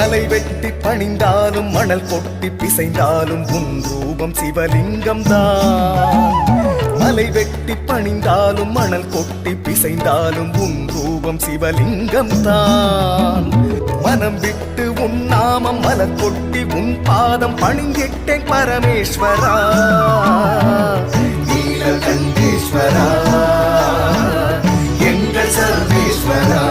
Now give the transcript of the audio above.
மலை வெட்டி பணிந்தாலும் மணல் கொட்டி பிசைந்தாலும் உன் ரூபம் சிவலிங்கம் தான். மலை வெட்டி பணிந்தாலும் மணல் கொட்டி பிசைந்தாலும் உன் ரூபம் சிவலிங்கம் தான். மனம் விட்டு உன் நாமம் மலர் கொட்டி உன் பாதம் பணிந்திட்டேன் பரமேஸ்வரா நீலகண்டேஸ்வரா எங்கள் சர்வேஸ்வரா.